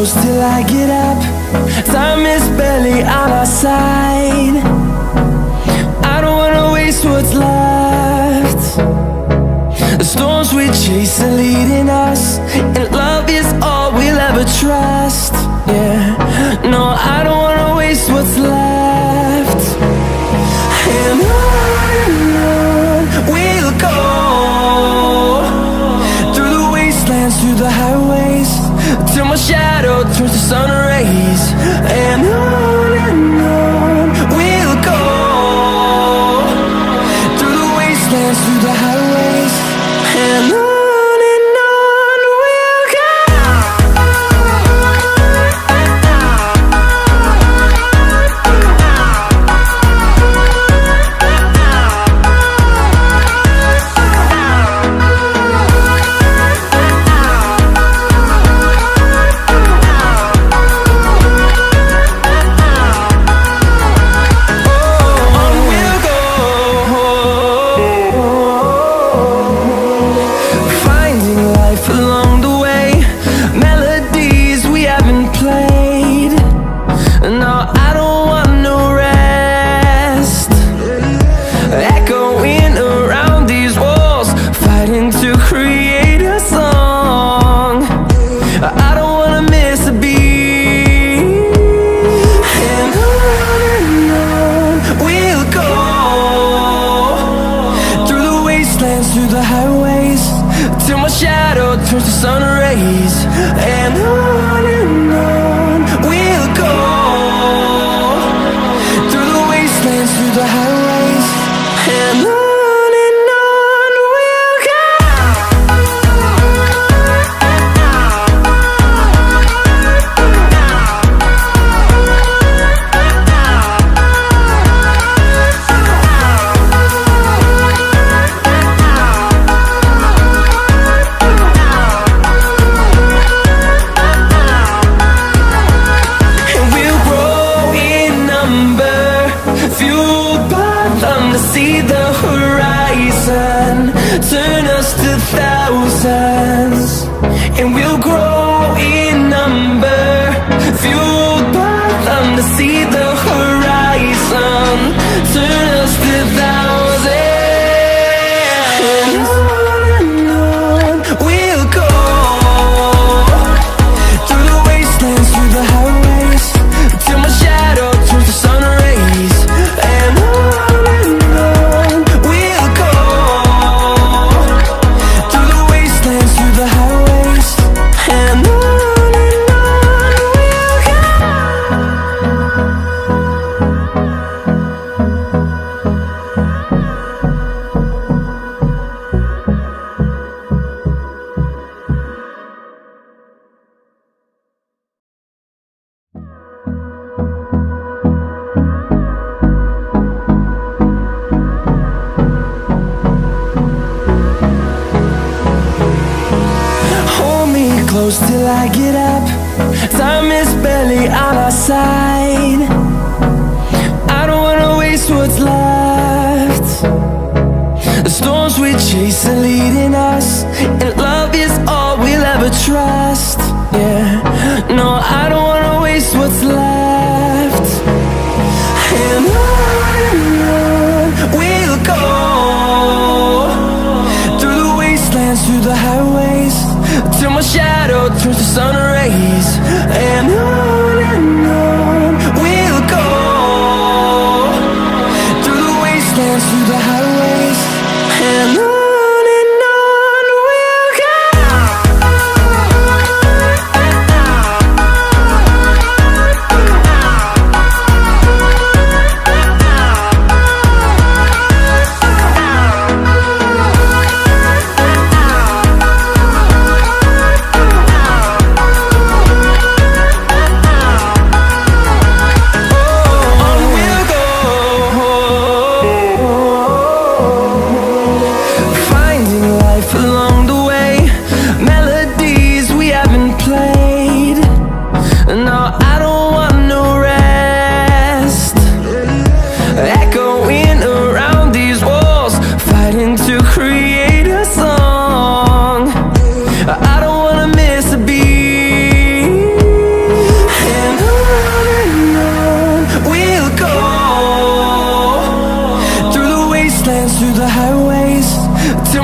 close till I get up. Time is barely on our side. I don't wanna waste what's left. The storms we chase are leading us, and love is all we'll ever trust. Yeah, no, I don't wanna waste what's left. And on we'll go, through the wastelands, through the highways, till my shadow turns to sun rays. And on we'll go, through the wastelands, through the highways, and on. Through the highways, till my shadow turns to sun rays. And on we'll go, through the wastelands, through the highways, and on. See the horizon turn us to thousands, and we'll grow in number, fueled by them. To see the horizon turn us to thousands, and on we'll go, through the wastelands, through the highways, till my shadow turns to sun rays. And close till I get up. Time is barely on our side. I don't wanna waste what's left. The storms we chase are leading us, and love is all we'll ever trust. Yeah, no, I don't wanna waste what's left. And on we'll go, through the wastelands, through the highways, till my shadow turns to sun rays. And on we'll go, through the wastelands, through the highways, and on. We'll go.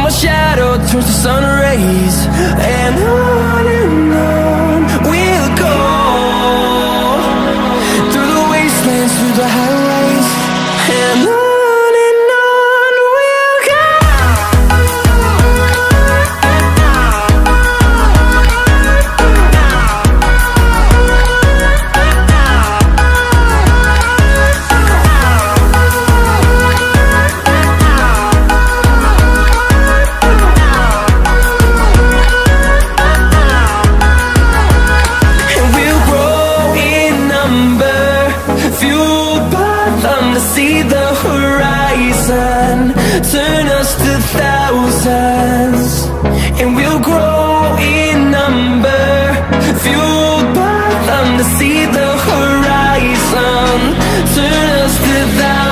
my shadow turns to sun rays, and on we'll go, through the wastelands, through the highways, and on we'll go. See the horizon, turn us to thousands, and we'll grow in number, fueled by them to see the horizon, turn us to thousands.